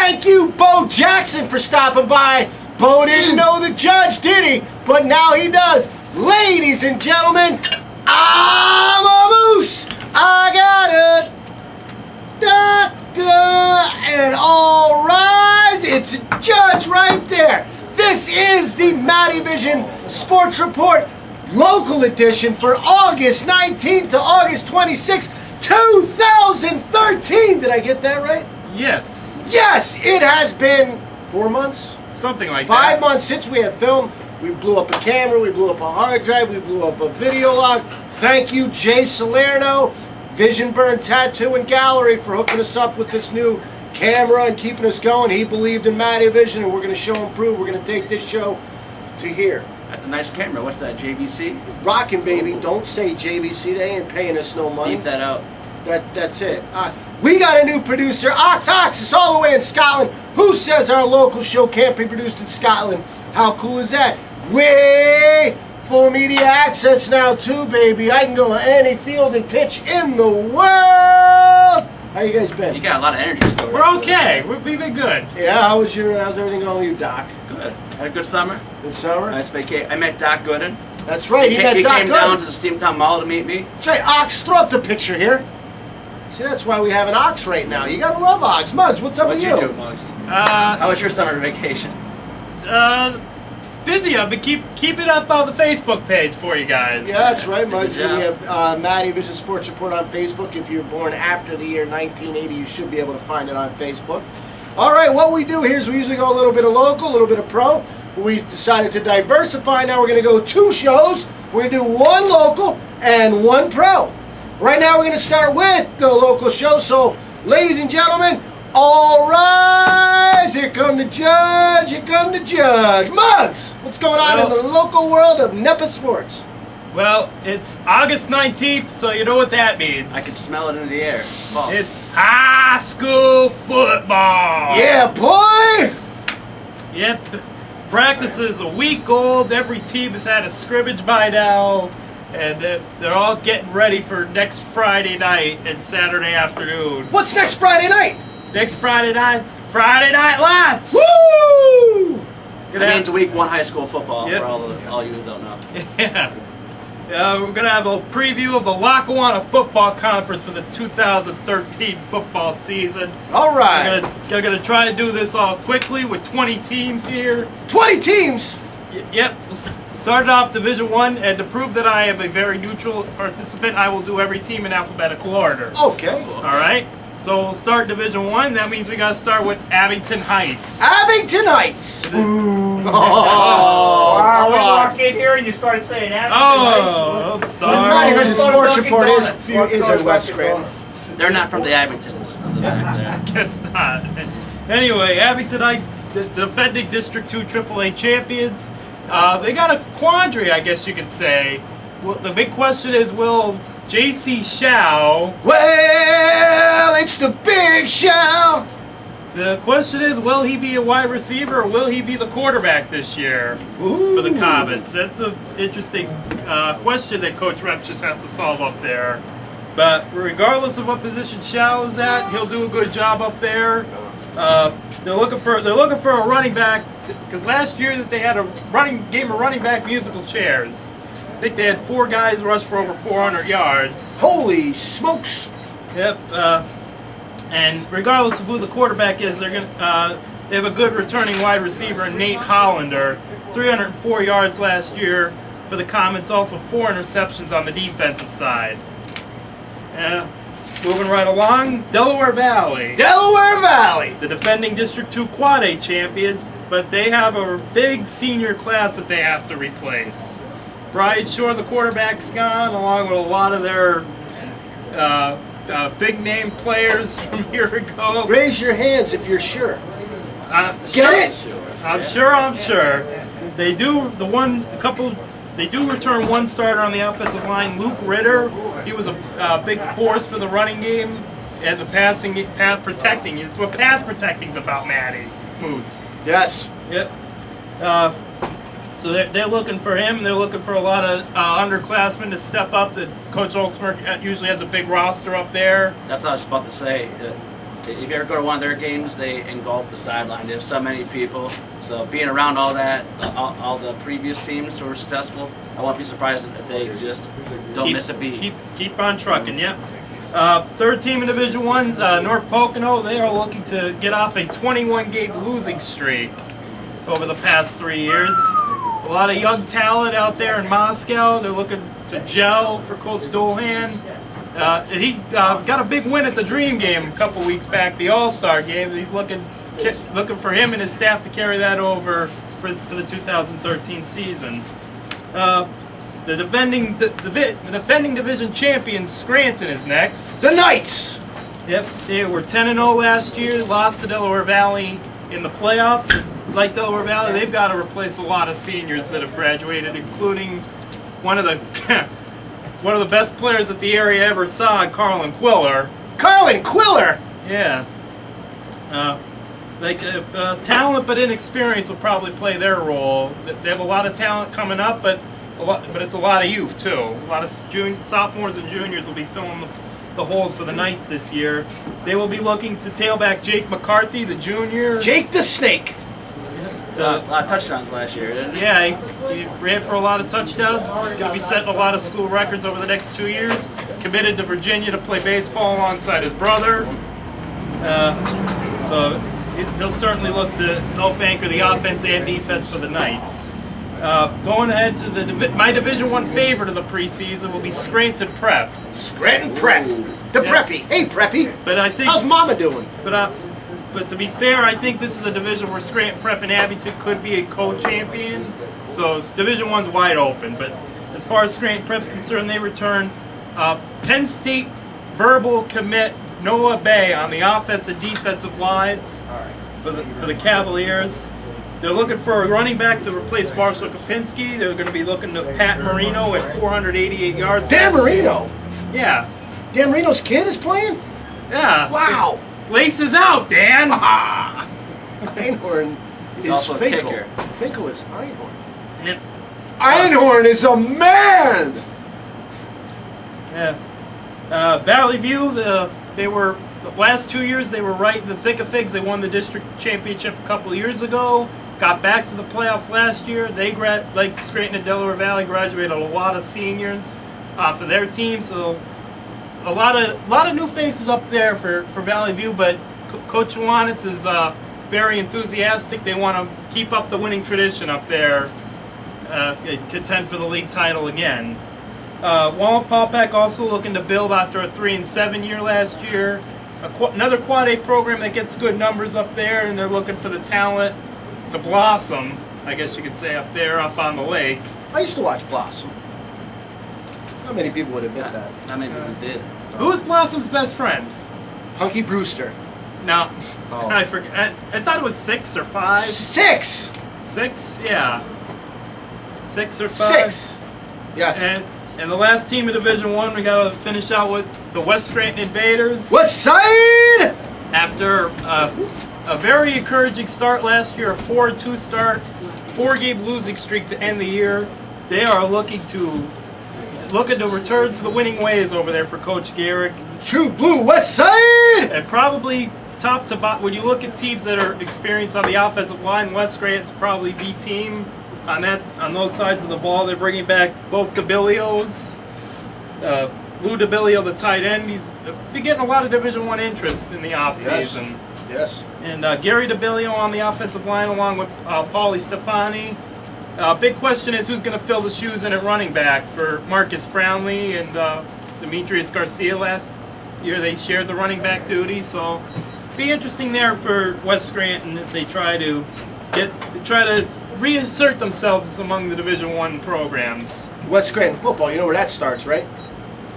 Thank you, Bo Jackson, for stopping by. Bo didn't know the judge, did he? But now he does. Ladies and gentlemen, I'm a moose. I got it. And all rise. It's a judge right there. This is the Mattyvision Sports Report local edition for August 19th to August 26th, 2013. Did I get that right? Yes. Yes, it has been 4 months? Something like 5 months since we have filmed. We blew up a camera, we blew up a hard drive, we blew up a video log. Thank you, Jay Salerno, Vision Burn Tattoo and Gallery, for hooking us up with this new camera and keeping us going. He believed in Mattyvision, and we're going to show and prove. We're going to take this show to here. That's a nice camera. What's that, JVC? Rockin', baby. Don't say JVC. They ain't paying us no money. Leave that out. That's it. We got a new producer, Ox is all the way in Scotland. Who says our local show can't be produced in Scotland? How cool is that? Way full media access now too, baby. I can go to any field and pitch in the world. How you guys been? You got a lot of energy still. We're okay. We've been good. Yeah, how's everything going with you, Doc? Good. Had a good summer. Good summer? Nice vacation. I met Doc Gooden. That's right, He met Doc came Gooden. down to the Steamtown Mall to meet me. That's right, Ox, throw up the picture here. See, that's why we have an Ox right now. You gotta love Ox. Muggs, what's up with you? What'd you do, Muggs? How was your summer vacation? Busy. I've been keeping up on the Facebook page for you guys. Yeah, that's right, Muggs. We job. have Mattyvision Sports Report on Facebook. If you're born after the year 1980, you should be able to find it on Facebook. All right, what we do here is we usually go a little bit of local, a little bit of pro. We decided to diversify. Now we're going to go 2 shows. We're going to do 1 local and 1 pro. Right now we're going to start with the local show. So, ladies and gentlemen, all rise. Here come the judge. Here come the judge. Muggs, what's going on in the local world of NEPA sports? Well, it's August 19th, so you know what that means. I can smell it in the air. Fall. It's high school football. Yeah, boy. Yep. Practice is a week old. Every team has had a scrimmage by now. And they're all getting ready for next Friday night and Saturday afternoon. What's next Friday night? Next Friday night's Friday Night Lights. Woo! That means week 1 high school football Yep. for all you who don't know. Yeah. We're going to have a preview of the Lackawanna Football Conference for the 2013 football season. All right. We're going to try to do this all quickly with 20 teams here. 20 teams? Yep. Started off Division 1, and to prove that I am a very neutral participant, I will do every team in alphabetical order. Okay. All right? So we'll start Division 1. That means we got to start with Abington Heights. Abington Heights. Oh, Oh, come We on. walk in here and you start saying Abington I'm The sorry. Mattyvision Sports Report is Let's in go West Dunkin' Scranton. Donuts. They're not from the Abingtons. Back there. Guess not. Anyway, Abington Heights, the defending District 2 AAA champions. They got a quandary, I guess you could say. Well, the big question is, will J.C. Shao... Well, it's the big show. The question is, will he be a wide receiver or will he be the quarterback this year for the Comets? That's an interesting question that Coach Reps just has to solve up there. But regardless of what position Shao is at, he'll do a good job up there. They're looking for a running back, because last year that they had a game of running back musical chairs. I think they had 4 guys rush for over 400 yards. Holy smokes. Yep. And regardless of who the quarterback is, they have a good returning wide receiver, Nate Hollander, 304 yards last year for the Comets. Also 4 interceptions on the defensive side. Moving right along, Delaware Valley. Delaware Valley. The defending District 2 Quad A champions, but they have a big senior class that they have to replace. Brian Shore, the quarterback's gone, along with a lot of their big name players from year ago. Raise your hands if you're sure. Sure. Get it? I'm sure. They do They do return 1 starter on the offensive line, Luke Ritter. He was a big force for the running game and the pass protecting. It's what pass protecting's about, Matty Moose. Yes. Yep. So they're looking for him. They're looking for a lot of underclassmen to step up. That Coach Olsmer usually has a big roster up there. That's what I was about to say. If you ever go to one of their games, they engulf the sideline. They have so many people. So being around all that, all the previous teams who were successful, I won't be surprised if they just don't miss a beat. Keep on trucking, yep. Third team in Division 1, North Pocono, they are looking to get off a 21-game losing streak over the past 3 years. A lot of young talent out there in Moscow. They're looking to gel for Coach Dolhan. He got a big win at the Dream Game a couple weeks back, the All-Star game. He's looking for him and his staff to carry that over for the 2013 season. The defending division champions, Scranton, is next. The Knights! Yep, they were 10-0 last year, lost to Delaware Valley in the playoffs. Like Delaware Valley, they've got to replace a lot of seniors that have graduated, including one of the best players that the area ever saw, Carlin Quiller. Carlin Quiller! Yeah. Talent but inexperience will probably play their role. They have a lot of talent coming up, but it's a lot of youth too. A lot of sophomores and juniors will be filling the holes for the Knights this year. They will be looking to tailback Jake McCarthy, the junior. Jake the Snake. A lot of touchdowns last year, didn't he? Yeah, he ran for a lot of touchdowns. Going to be setting a lot of school records over the next 2 years. Committed to Virginia to play baseball alongside his brother. So he'll certainly look to help anchor the offense and defense for the Knights. Going ahead to my Division I favorite of the preseason will be Scranton Prep. Scranton Prep. The Preppy. Hey, Preppy. But I think how's Mama doing? But to be fair, I think this is a division where Scranton Prep and Abington could be a co-champion. So Division I's wide open. But as far as Scranton Prep's concerned, they return Penn State verbal commit Noah Bay on the offensive and defensive lines for the Cavaliers. They're looking for a running back to replace Marshall Kopinski. They're going to be looking to Pat Marino at 488 yards. Dan Marino? Yeah. Dan Marino's kid is playing? Yeah. Wow. Laces out, Dan! Einhorn He's is also a Finkel. kicker. Finkel is Einhorn. Yep. Einhorn is a man! Yeah. Valley View, the last 2 years they were right in the thick of things. They won the district championship a couple of years ago. Got back to the playoffs last year. They like Scranton and Delaware Valley graduated a lot of seniors for their team. So a lot of new faces up there for Valley View. But Coach Wanitz is very enthusiastic. They want to keep up the winning tradition up there, contend for the league title again. Walnut-Paulpack also looking to build after a 3-7 year last year. Another Quad A program that gets good numbers up there, and they're looking for the talent to blossom, I guess you could say, up there, up on the lake. I used to watch Blossom. Not many people would admit that. Not many people did. Who was Blossom's best friend? Hunky Brewster. No, Oh. I forget. I thought it was 6 or 5. 6! 6, yeah. 6 or 5. 6. Yes. And the last team in Division I, we got to finish out with the West Scranton Invaders. West Side! After a very encouraging start last year, a 4-2 start, 4-game losing streak to end the year, they are looking to return to the winning ways over there for Coach Garrick. True Blue West Side! And probably top to bottom, when you look at teams that are experienced on the offensive line, West Scranton's probably the team on those sides of the ball. They're bringing back both DeBillios, Lou DeBillio, the tight end. He's been getting a lot of Division I interest in the offseason. Yes. And Gary DeBillio on the offensive line, along with Paulie Stefani. Big question is who's going to fill the shoes in at running back for Marcus Brownlee and Demetrius Garcia. Last year they shared the running back duty, so be interesting there for West Scranton as they try to reassert themselves among the Division I programs. West Scranton football, you know where that starts, right?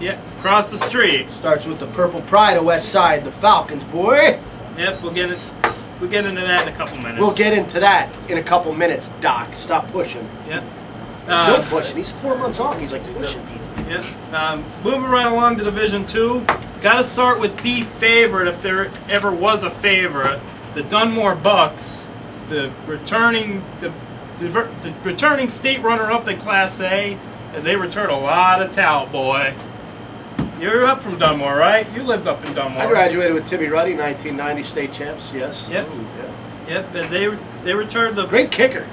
Yeah, across the street. Starts with the Purple Pride of West Side, the Falcons, boy. Yep, we'll get into that in a couple minutes. We'll get into that in a couple minutes, Doc. Stop pushing. Yep. Still pushing. He's 4 months off. He's like pushing people. Yep. Moving right along to Division II. Got to start with the favorite, if there ever was a favorite, the Dunmore Bucks, the returning state runner-up in Class A, and they return a lot of talent, boy. You're up from Dunmore, right? You lived up in Dunmore. I graduated with Timmy Ruddy, 1990 state champs. Yes. Yep. Ooh, yeah. Yep, and they returned the Great kicker.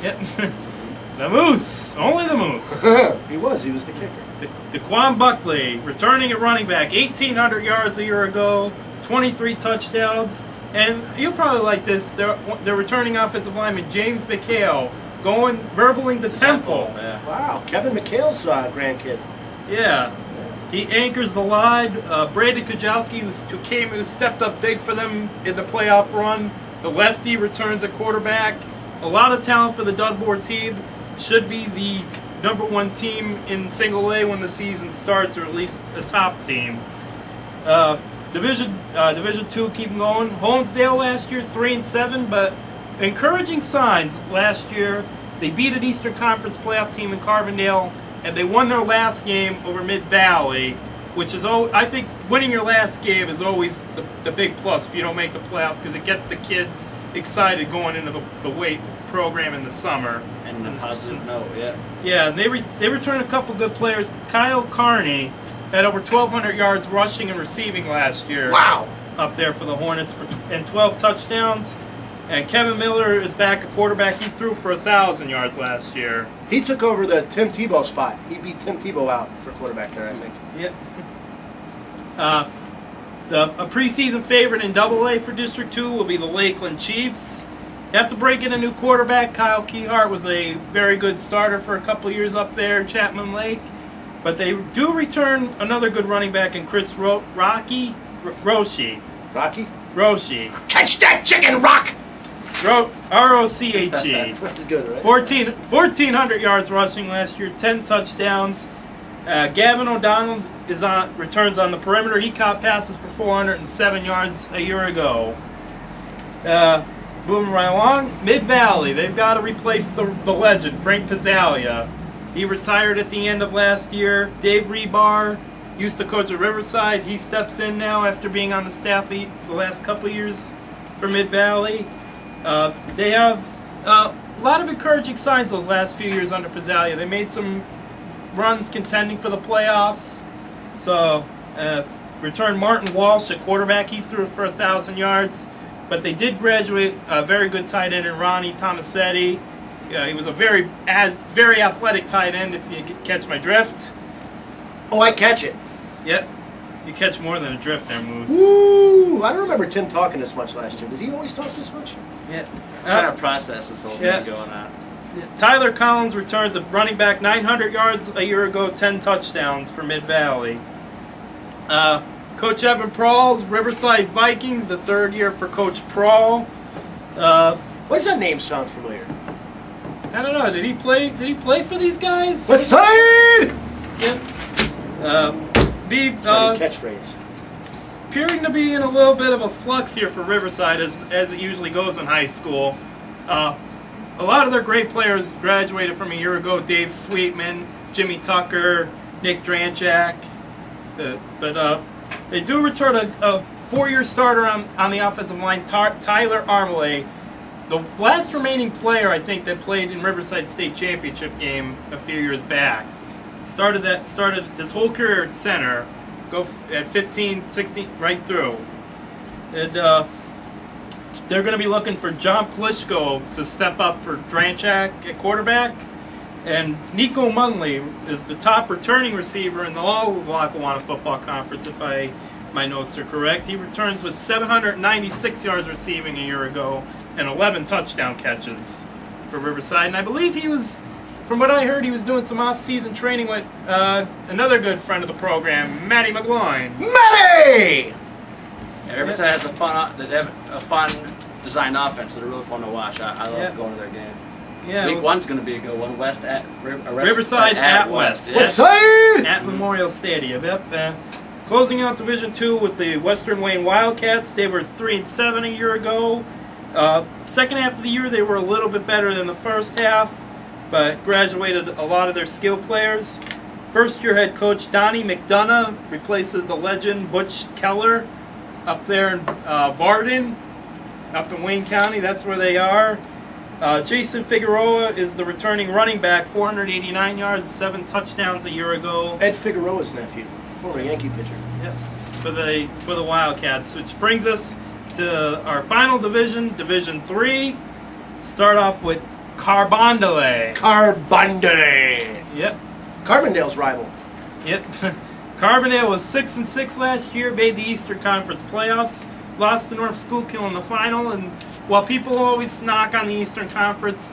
Yep. The Moose, only the Moose. He was the kicker. DeQuan Buckley, returning at running back, 1,800 yards a year ago, 23 touchdowns, and you'll probably like this. They're returning offensive lineman James McHale, verbaling to Temple. Yeah. Wow, Kevin McHale's grandkid. Yeah. He anchors the line. Brandon Kujowski, who stepped up big for them in the playoff run. The lefty returns at quarterback. A lot of talent for the Dunmore team. Should be the #1 team in Single A when the season starts, or at least the top team. Division 2 keep going. Holmesdale last year 3-7, but encouraging signs last year. They beat an Eastern Conference playoff team in Carbondale, and they won their last game over Mid Valley, which is I think winning your last game is always the big plus if you don't make the playoffs, because it gets the kids excited going into the weight program in the summer. And a positive note, yeah. Yeah, and they returned a couple good players. Kyle Carney had over 1,200 yards rushing and receiving last year. Wow. Up there for the Hornets and 12 touchdowns. And Kevin Miller is back at quarterback. He threw for 1,000 yards last year. He took over the Tim Tebow spot. He beat Tim Tebow out for quarterback there, I think. Yep. A preseason favorite in AA for District 2 will be the Lakeland Chiefs. You have to break in a new quarterback. Kyle Keyhart was a very good starter for a couple of years up there in Chapman Lake. But they do return another good running back in Chris Roshi. Rocky? Roshi. Catch that chicken, Rock! Roche. That's good, right? 1,400 yards rushing last year, 10 touchdowns. Gavin O'Donnell returns on the perimeter. He caught passes for 407 yards a year ago. Moving right along, Mid Valley. They've got to replace the legend, Frank Pizzalia. He retired at the end of last year. Dave Rebar used to coach at Riverside. He steps in now after being on the staff the last couple of years for Mid Valley. They have a lot of encouraging signs those last few years under Pizzalia. They made some runs contending for the playoffs. So, returned Martin Walsh at quarterback. He threw for 1,000 yards. But they did graduate a very good tight end in Ronnie Tomasetti. He was a very athletic tight end, if you catch my drift. Oh, I catch it. Yep. You catch more than a drift there, Moose. Woo! I don't remember Tim talking this much last year. Did he always talk this much? Yeah. I'm trying to process this whole thing going on. Tyler Collins returns at running back, 900 yards a year ago, 10 touchdowns for Mid Valley. Coach Evan Prawl's Riverside Vikings, the third year for Coach Prawl. Why does that name sound familiar? I don't know. Did he play for these guys? West Side! Yep. Funny catchphrase. Appearing to be in a little bit of a flux here for Riverside, as it usually goes in high school. A lot of their great players graduated from a year ago. Dave Sweetman, Jimmy Tucker, Nick Dranchak. But they do return a four-year starter on the offensive line, Tyler Armley. The last remaining player, I think, that played in Riverside State Championship game a few years back. Started this whole career at center, go at 15, 16, right through. And they're going to be looking for John Plishko to step up for Dranchak at quarterback. And Nico Munley is the top returning receiver in the All-Lackawanna Football Conference, if my notes are correct. He returns with 796 yards receiving a year ago and 11 touchdown catches for Riverside. And I believe he was, from what I heard, he was doing some off-season training with another good friend of the program, Matty McGloin. Matty! Yeah, Riverside has a fun design offense that are really fun to watch. I love going to their game. Yeah, Week 1's going to be a good one. Riverside at West. West Side! At Memorial Stadium. Yep. Closing out Division 2 with the Western Wayne Wildcats. They were 3-7 a year ago. Second half of the year, they were a little bit better than the first half, but graduated a lot of their skill players. First-year head coach Donnie McDonough replaces the legend Butch Keller up there in Varden, up in Wayne County. That's where they are. Jason Figueroa is the returning running back, 489 yards, 7 touchdowns a year ago. Ed Figueroa's nephew. Former Yankee pitcher. Yep. For the Wildcats, which brings us to our final division, Division 3. Start off with Carbondale. Carbondale. Yep. Carbondale's rival. Yep. Carbondale was 6-6 last year, made the Eastern Conference playoffs, lost to North Schuylkill in the final, and while people always knock on the Eastern Conference,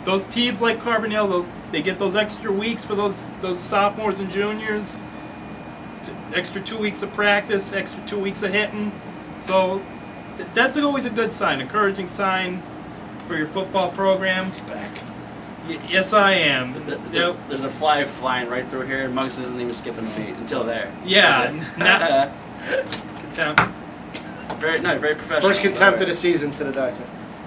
those teams like Carbondale, they get those extra weeks for those sophomores and juniors, extra 2 weeks of practice, extra 2 weeks of hitting. So that's always a good sign, encouraging sign for your football program. He's back. Yes, I am. There's a fly flying right through here, and Muggs isn't even skipping a beat until there. Yeah. Contempt. Very professional. First contempt of the season to the doctor.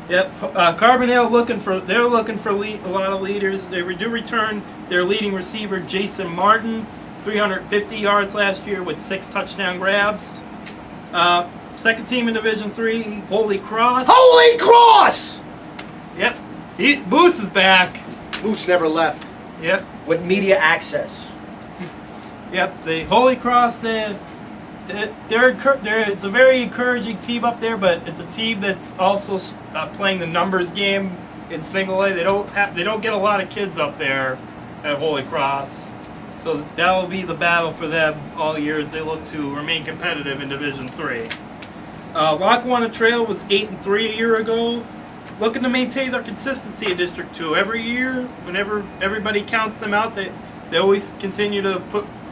Yep, Carbondale looking for a lot of leaders. They do return their leading receiver Jason Martin, 350 yards last year with 6 touchdown grabs. Second team in Division 3, Holy Cross. Holy Cross! Yep, Moose is back. Moose never left. Yep, With media access. yep. The Holy Cross, it's a very encouraging team up there, but it's a team that's also playing the numbers game in single A. They don't get a lot of kids up there at Holy Cross, so that will be the battle for them all year as they look to remain competitive in Division 3. Lackawanna Trail was 8-3 a year ago, looking to maintain their consistency in District 2 every year. Whenever everybody counts them out, they always continue to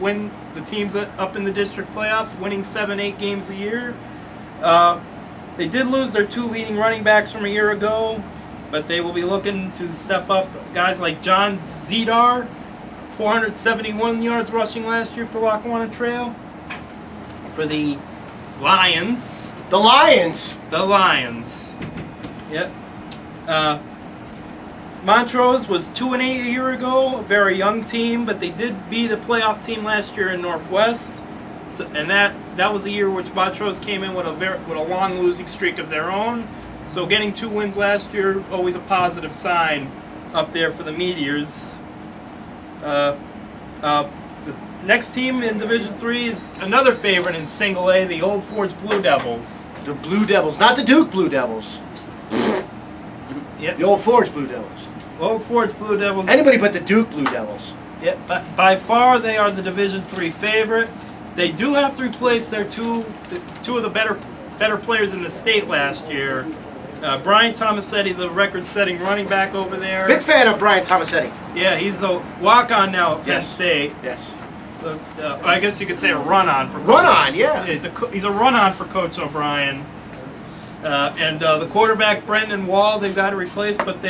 win the teams up in the district playoffs, winning 7-8 games a year. They did lose their 2 leading running backs from a year ago, but they will be looking to step up. Guys like John Zidar, 471 yards rushing last year for Lackawanna Trail. For the Lions. The Lions. The Lions. Yep. Montrose was 2-8 a year ago, a very young team, but they did beat a playoff team last year in Northwest, and that was a year which Montrose came in with a long losing streak of their own. So getting 2 wins last year, always a positive sign up there for the Meteors. The next team in Division 3 is another favorite in Single A, the Old Forge Blue Devils. The Blue Devils, not the Duke Blue Devils. Yep. The Old Forge Blue Devils. Old Forge Blue Devils. Anybody but the Duke Blue Devils. Yep, but by far they are the Division 3 favorite. They do have to replace their two of the better players in the state last year. Brian Tomasetti, the record-setting running back over there. Big fan of Brian Tomasetti. Yeah, he's a walk-on now at Penn Yes. State. Yes. I guess you could say a run-on for Run on, yeah. He's a run-on for Coach O'Brien. And the quarterback Brendan Wall, they've got to replace, but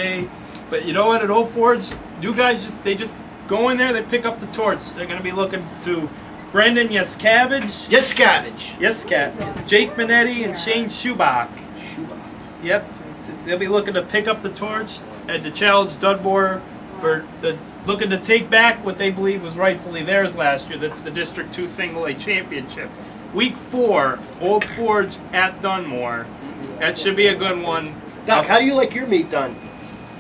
you know what? At Old Forge, you guys just go in there, they pick up the torch. They're going to be looking to Brendan Yaskavage. Jake Minetti and Shane Schubach. Yep, they'll be looking to pick up the torch and to challenge Dudmore looking to take back what they believe was rightfully theirs last year. That's the District 2 Single A Championship. Week 4, Old Forge at Dunmore. That should be a good one. Doc, how do you like your meat done?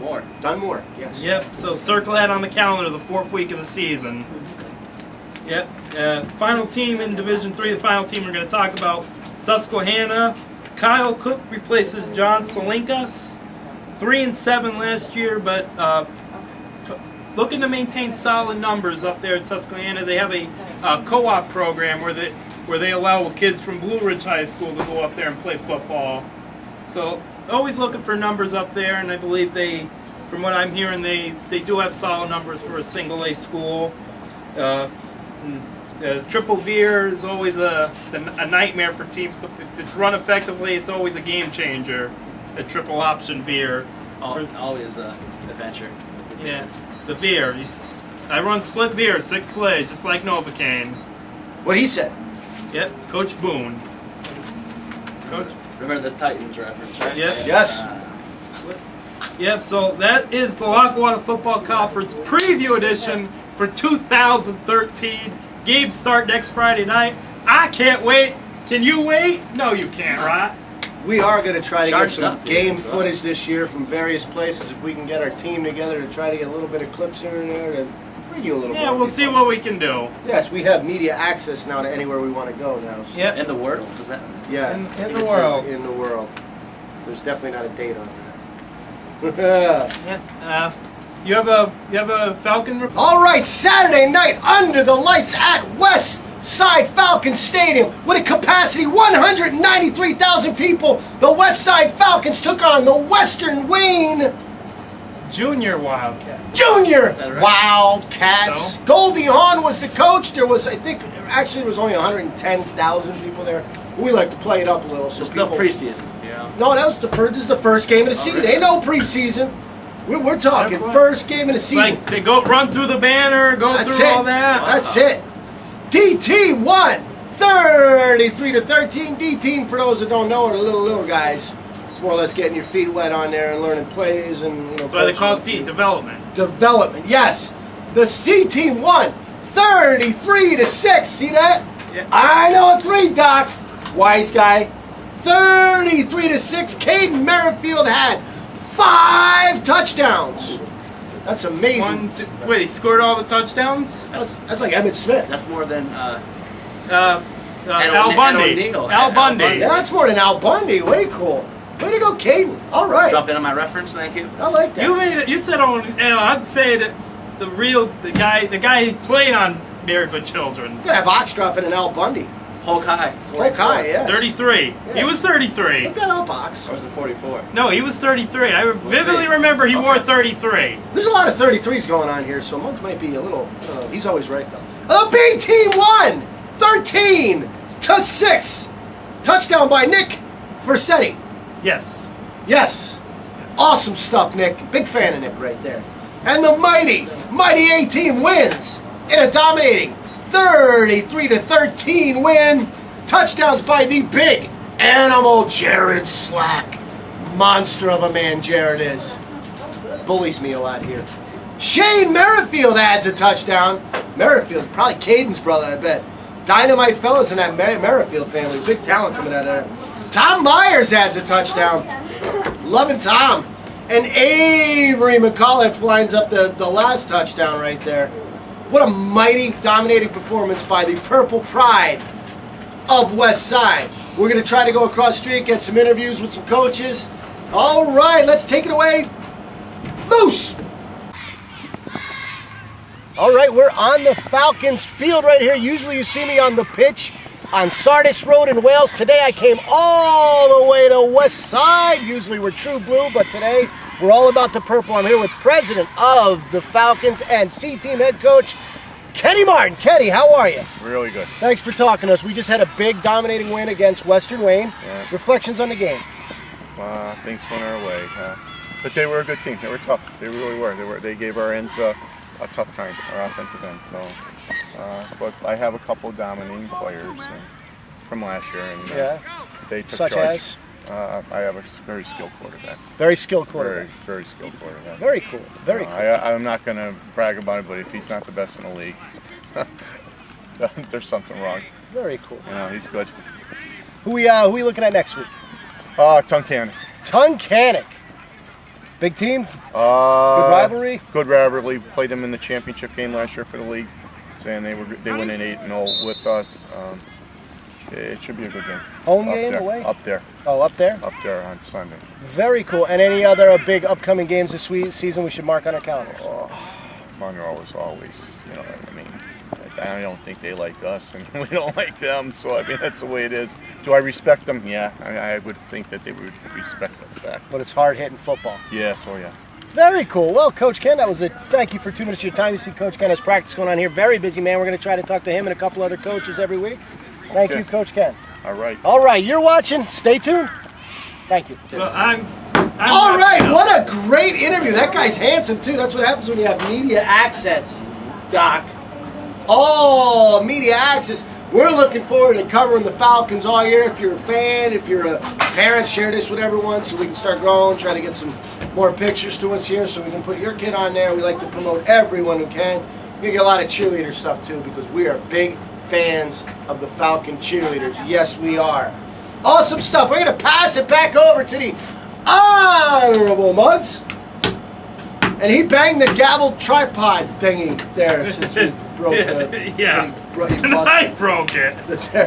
More. Done more, yes. Yep, so circle that on the calendar, the 4th week of the season. Yep, final team in Division 3, the final team we're going to talk about, Susquehanna. Kyle Cook replaces John Salinkas. 3-7 last year, but looking to maintain solid numbers up there at Susquehanna. They have a co-op program where they allow kids from Blue Ridge High School to go up there and play football. So always looking for numbers up there, and I believe from what I'm hearing, they do have solid numbers for a single A school. Triple veer is always a nightmare for teams. If it's run effectively, it's always a game changer. A triple option veer. Always an adventure. Yeah, the veer. I run split veer, 6 plays, just like Novocaine. What he said. Yep, Coach Boone. Coach. Remember the Titans reference, right? Yep. Yes. Yep, so that is the Lackawanna Football Conference Preview Edition for 2013. Games start next Friday night. I can't wait. Can you wait? No, you can't, right? We are going to try to get Charged some up, game yeah. footage this year from various places. If we can get our team together to try to get a little bit of clips here and there to bring you a little. Yeah, more we'll see people. what we can do. Yes, we have media access now to anywhere we want to go now. So. In the world, does that? Yeah. In I think the it says world. In the world. There's definitely not a date on that. Yeah. You have a Falcon report? All right, Saturday night under the lights at West Side Falcons Stadium with a capacity 193,000 people. The West Side Falcons took on the Western Wayne Junior Wildcat. Junior that right? Wildcats. So? Goldie Hawn was the coach. There was, I think, actually, there was only 110,000 people there. We like to play it up a little. So Just no people- preseason. Yeah. No, that was this is the first game of the season. really? Ain't no preseason. We're talking That's what- first game of the season. Like they go run through the banner, go That's through it. all that. That's it. D team won 33-13. D team, for those that don't know, are the little guys. It's more or less getting your feet wet on there and learning plays and That's why they call it D, development. development. Yes, the C team won 33-6. See that? Yeah. I know a 3, Doc. Wise guy. 33-6. Caden Merrifield had 5 touchdowns. That's amazing. One, two, wait, he scored all the touchdowns? That's like Emmitt Smith. That's more than. Al Ed Bundy. O'Neill. Al Al Bundy. Bundy. Yeah, that's more than Al Bundy. Way cool. Way to go, Caden. All right. Drop in on my reference. Thank you. I like that. You made it. You said on. I'd say that the guy who played on Married with Children. You're gonna have Ox dropping an Al Bundy. Polk High. Polk High, yes. 33. He Yes. was 33. Look that up, Ox. Or was it 44? No, he was 33. I vividly remember he wore 33. There's a lot of 33s going on here, so Monk might be a little. He's always right though. The B team won 13-6. Touchdown by Nick Versetti. Yes. Yes. Awesome stuff, Nick. Big fan of Nick right there. And the mighty A team wins in a dominating 33-13 win. Touchdowns by the big animal Jared Slack. Monster of a man Jared is. Bullies me a lot here. Shane Merrifield adds a touchdown. Merrifield, probably Caden's brother, I bet. Dynamite fellas in that Merrifield family. Big talent coming out of there. Tom Myers adds a touchdown. Loving Tom. And Avery McAuliffe lines up the last touchdown right there. What a mighty, dominating performance by the Purple Pride of West Side. We're going to try to go across the street, get some interviews with some coaches. All right, let's take it away. Moose! All right, we're on the Falcons field right here. Usually you see me on the pitch on Sardis Road in Wales. Today I came all the way to West Side. Usually we're true blue, but today we're all about the purple. I'm here with president of the Falcons and C-team head coach, Kenny Martin. Kenny, how are you? Really good. Thanks for talking to us. We just had a big dominating win against Western Wayne. Yeah. Reflections on the game. Things went our way. But they were a good team. They were tough. They really were. They gave our ends a tough time, our offensive end. So, but I have a couple of dominating players from last year, and they took Such charge. as? I have a very skilled quarterback. Very skilled quarterback. Very skilled quarterback. Very cool. Very cool. I'm not going to brag about it, but if he's not the best in the league, there's something wrong. Very cool. He's good. Who we looking at next week? Tunkhannock. Tunkhannock. Big team? Good rivalry? Good rivalry. Played them in the championship game last year for the league, and they went in 8-0 with us. It should be a good game. Home Up game, there. away? Up there. Oh, up there? Up there on Sunday. Very cool. And any other big upcoming games this season we should mark on our calendars? Monroe is always, I don't think they like us, and we don't like them. So that's the way it is. Do I respect them? Yeah, I would think that they would respect us back. But it's hard hitting football. Yeah, so yeah. Very cool. Well, Coach Ken, that was it. Thank you for 2 minutes of your time. You see Coach Ken has practice going on here. Very busy man. We're going to try to talk to him and a couple other coaches every week. Thank you, Coach Ken. All right. All right, you're watching. Stay tuned. Thank you. Well, I'm All right, what a great interview. That guy's handsome, too. That's what happens when you have media access, Doc. Oh, media access. We're looking forward to covering the Falcons all year. If you're a fan, if you're a parent, share this with everyone so we can start growing, try to get some more pictures to us here so we can put your kid on there. We like to promote everyone who can. We're going to get a lot of cheerleader stuff, too, because we are big fans of the Falcon cheerleaders. Yes, we are. Awesome stuff. We're going to pass it back over to the Honorable Muggs. And he banged the gavel tripod thingy there since we broke the... Yeah. he And I broke it.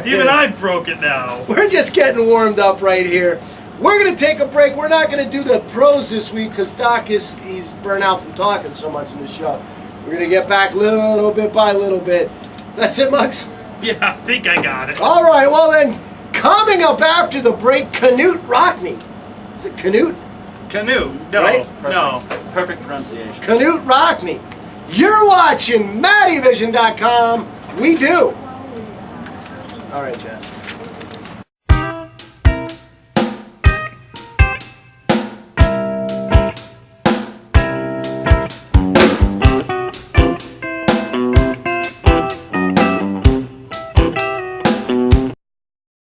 Even I broke it now. We're just getting warmed up right here. We're going to take a break. We're not going to do the pros this week because Doc he's burnt out from talking so much in the show. We're going to get back little bit by little bit. That's it, Muggs? Yeah, I think I got it. All right, well then, coming up after the break, Canute Rockney. Is it Canute? Canoe. No, Right? no. Perfect pronunciation. Canute Rockney. You're watching Mattyvison.com. We do. All right, Jess.